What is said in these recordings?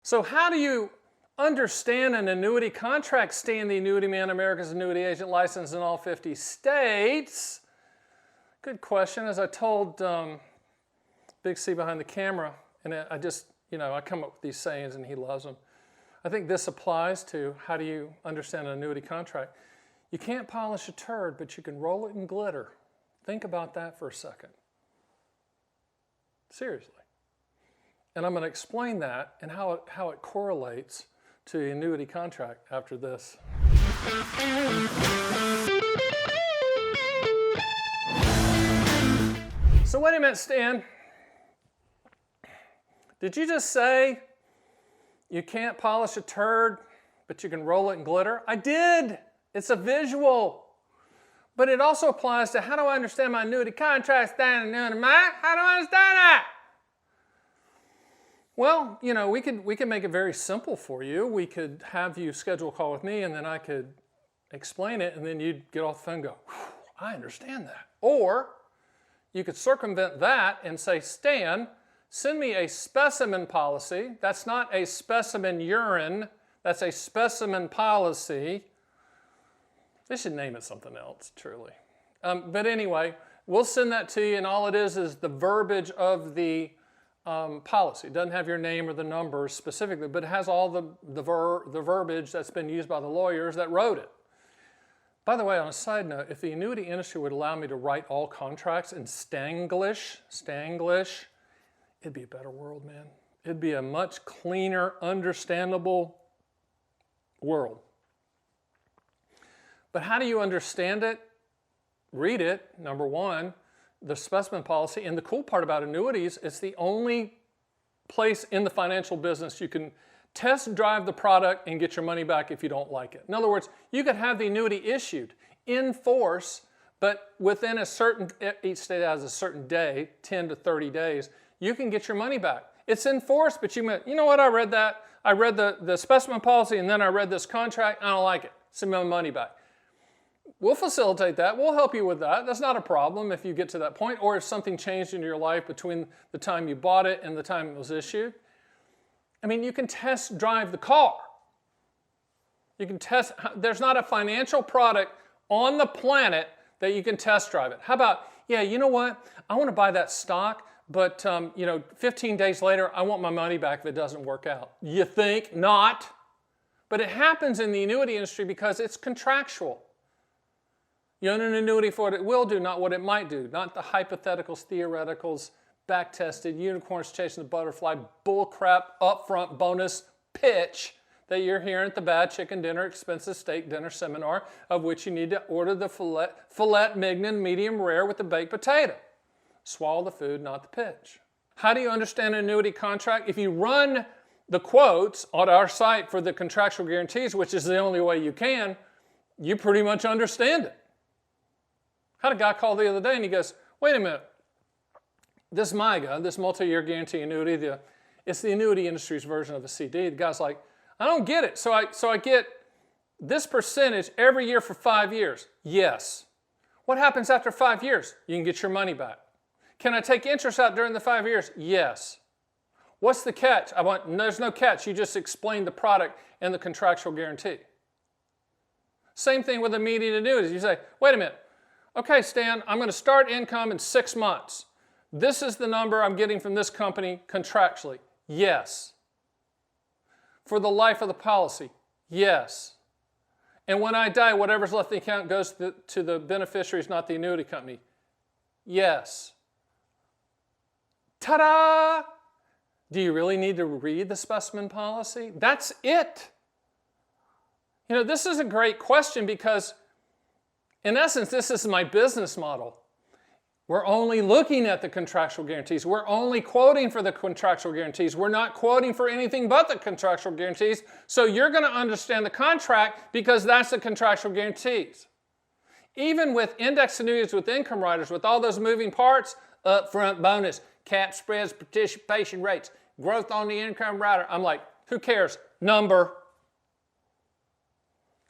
So how do you understand an annuity contract? Stan the Annuity Man, America's annuity agent, licensed in all 50 states. Good question. As I told Big C behind the camera, and I just, I come up with these sayings and he loves them. I think this applies to how do you understand an annuity contract. You can't polish a turd, but you can roll it in glitter. Think about that for a second. Seriously. And I'm going to explain that and how it correlates to the annuity contract after this. So wait a minute, Stan. Did you just say you can't polish a turd, but you can roll it in glitter? I did. It's a visual. But it also applies to how do I understand my annuity contract, Stan Annuity Man? How do I understand that? Well, we could make it very simple for you. We could have you schedule a call with me and then I could explain it and then you'd get off the phone and go, I understand that. Or you could circumvent that and say, Stan, send me a specimen policy. That's not a specimen urine. That's a specimen policy. They should name it something else, truly. But anyway, we'll send that to you, and all it is the verbiage of the policy. It doesn't have your name or the numbers specifically, but it has all the verbiage that's been used by the lawyers that wrote it. By the way, on a side note, if the annuity industry would allow me to write all contracts in Stanglish, it'd be a better world, man. It'd be a much cleaner, understandable world. But how do you understand it? Read it, number one, the specimen policy. And the cool part about annuities, it's the only place in the financial business you can test drive the product and get your money back if you don't like it. In other words, you could have the annuity issued in force, but within each state has a certain day, 10 to 30 days, you can get your money back. It's in force, but you know what, I read that. I read the specimen policy and then I read this contract, I don't like it. Send me my money back. We'll facilitate that. We'll help you with that. That's not a problem if you get to that point, or if something changed in your life between the time you bought it and the time it was issued. I mean, you can test drive the car. You can test, there's not a financial product on the planet that you can test drive it. How about, yeah, you know what? I want to buy that stock, but 15 days later, I want my money back if it doesn't work out. You think not? But it happens in the annuity industry because it's contractual. You own an annuity for what it will do, not what it might do. Not the hypotheticals, theoreticals, back-tested, unicorns chasing the butterfly, bullcrap, upfront bonus pitch that you're hearing at the bad chicken dinner, expensive steak dinner seminar, of which you need to order the filet mignon medium rare with the baked potato. Swallow the food, not the pitch. How do you understand an annuity contract? If you run the quotes on our site for the contractual guarantees, which is the only way you can, you pretty much understand it. I had a guy call the other day and he goes, wait a minute, this MIGA, this multi-year guarantee annuity, it's the annuity industry's version of a CD. The guy's like, I don't get it. So I get this percentage every year for 5 years. Yes. What happens after 5 years? You can get your money back. Can I take interest out during the 5 years? Yes. What's the catch? There's no catch. You just explained the product and the contractual guarantee. Same thing with immediate annuities. You say, wait a minute. Okay, Stan, I'm going to start income in 6 months. This is the number I'm getting from this company contractually. Yes. For the life of the policy. Yes. And when I die, whatever's left in the account goes to the beneficiaries, not the annuity company. Yes. Ta-da! Do you really need to read the specimen policy? That's it. This is a great question because in essence, this is my business model. We're only looking at the contractual guarantees. We're only quoting for the contractual guarantees. We're not quoting for anything but the contractual guarantees. So you're going to understand the contract because that's the contractual guarantees. Even with index annuities with income riders, with all those moving parts, upfront bonus, cap spreads, participation rates, growth on the income rider, I'm like, who cares? Number.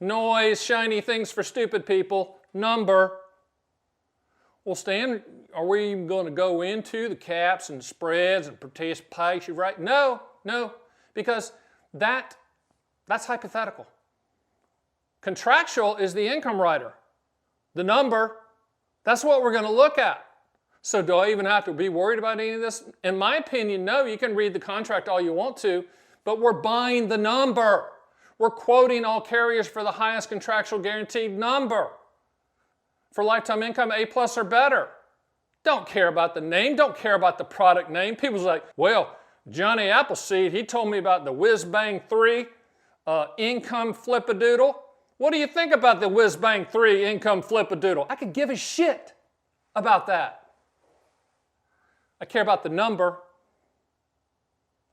Noise, shiny things for stupid people. Number. Well, Stan, are we even going to go into the caps and spreads and participation rate? No, because That's hypothetical. Contractual is the income rider. The number, that's what we're going to look at. So do I even have to be worried about any of this? In my opinion, no. You can read the contract all you want to, but we're buying the number. We're quoting all carriers for the highest contractual guaranteed number. For lifetime income, A+ or better. Don't care about the name. Don't care about the product name. People's like, well, Johnny Appleseed, he told me about the Whiz Bang 3 income flip-a-doodle. What do you think about the Whiz Bang 3 income flip-a-doodle? I could give a shit about that. I care about the number.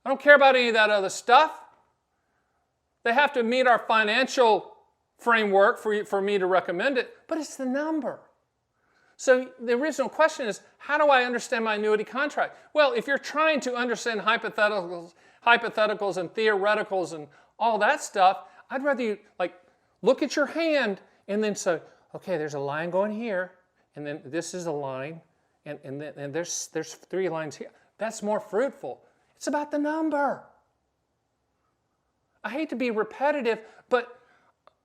I don't care about any of that other stuff. They have to meet our financial framework for me to recommend it, but it's the number. So the original question is, how do I understand my annuity contract? Well, if you're trying to understand hypotheticals and theoreticals and all that stuff, I'd rather you look at your hand and then say, okay, there's a line going here, and then this is a line, and there's 3 lines here. That's more fruitful. It's about the number. I hate to be repetitive, but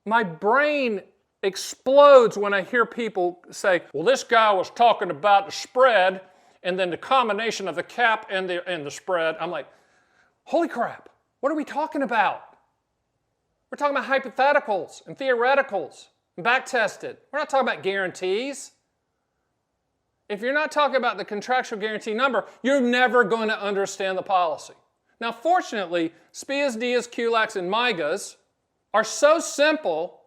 my brain explodes when I hear people say, well, this guy was talking about the spread and then the combination of the cap and the spread. I'm like, holy crap, what are we talking about? We're talking about hypotheticals and theoreticals and back-tested. We're not talking about guarantees. If you're not talking about the contractual guarantee number, you're never going to understand the policy. Now, fortunately, SPIAs, DIAs, QLACs, and MIGAs are so simple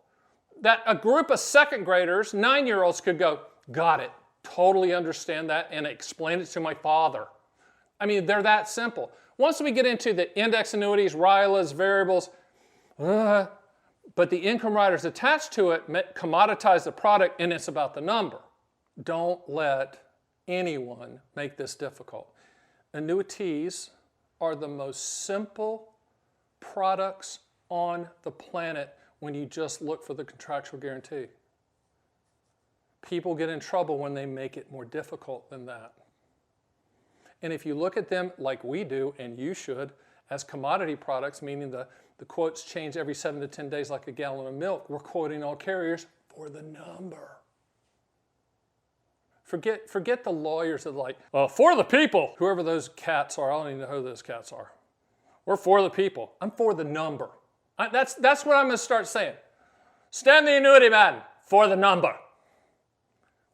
that a group of second graders, 9-year-olds, could go, got it, totally understand that, and explain it to my father. I mean, they're that simple. Once we get into the index annuities, RILAs, variables, but the income riders attached to it commoditize the product, and it's about the number. Don't let anyone make this difficult. Annuities are the most simple products on the planet when you just look for the contractual guarantee. People get in trouble when they make it more difficult than that. And if you look at them like we do, and you should, as commodity products, meaning the quotes change every 7 to 10 days like a gallon of milk, we're quoting all carriers for the number. Forget the lawyers that are like, for the people. Whoever those cats are, I don't even know who those cats are. We're for the people. I'm for the number. That's what I'm going to start saying. Stand the annuity man for the number.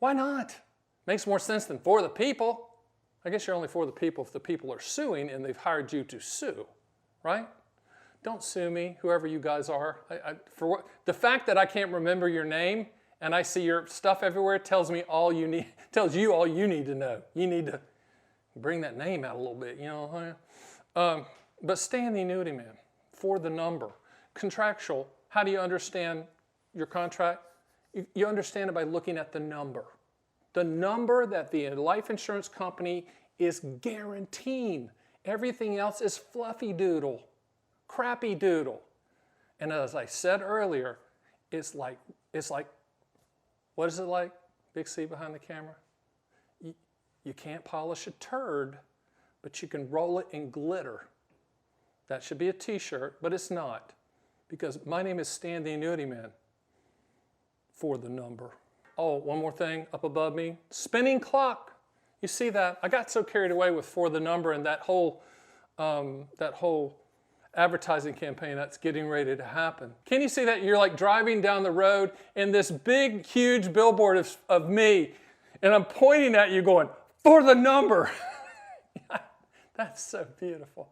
Why not? Makes more sense than for the people. I guess you're only for the people if the people are suing and they've hired you to sue, right? Don't sue me, whoever you guys are. The fact that I can't remember your name and I see your stuff everywhere tells you all you need to know. You need to bring that name out a little bit, you know. But stay in the annuity man for the number. Contractual, how do you understand your contract? You understand it by looking at the number. The number that the life insurance company is guaranteeing. Everything else is fluffy doodle, crappy doodle. And as I said earlier, it's like, what is it like? Big C behind the camera. You can't polish a turd, but you can roll it in glitter. That should be a t-shirt, but it's not. Because my name is Stan the Annuity Man for the number. Oh, one more thing up above me. Spinning clock. You see that? I got so carried away with for the number and that whole advertising campaign that's getting ready to happen. Can you see that? You're like driving down the road and this big, huge billboard of me, and I'm pointing at you going, for the number. That's so beautiful.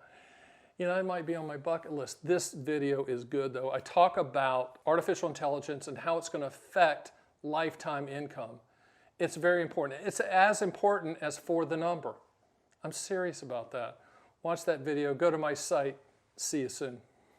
You know, it might be on my bucket list. This video is good, though. I talk about artificial intelligence and how it's going to affect lifetime income. It's very important. It's as important as for the number. I'm serious about that. Watch that video. Go to my site. See you soon.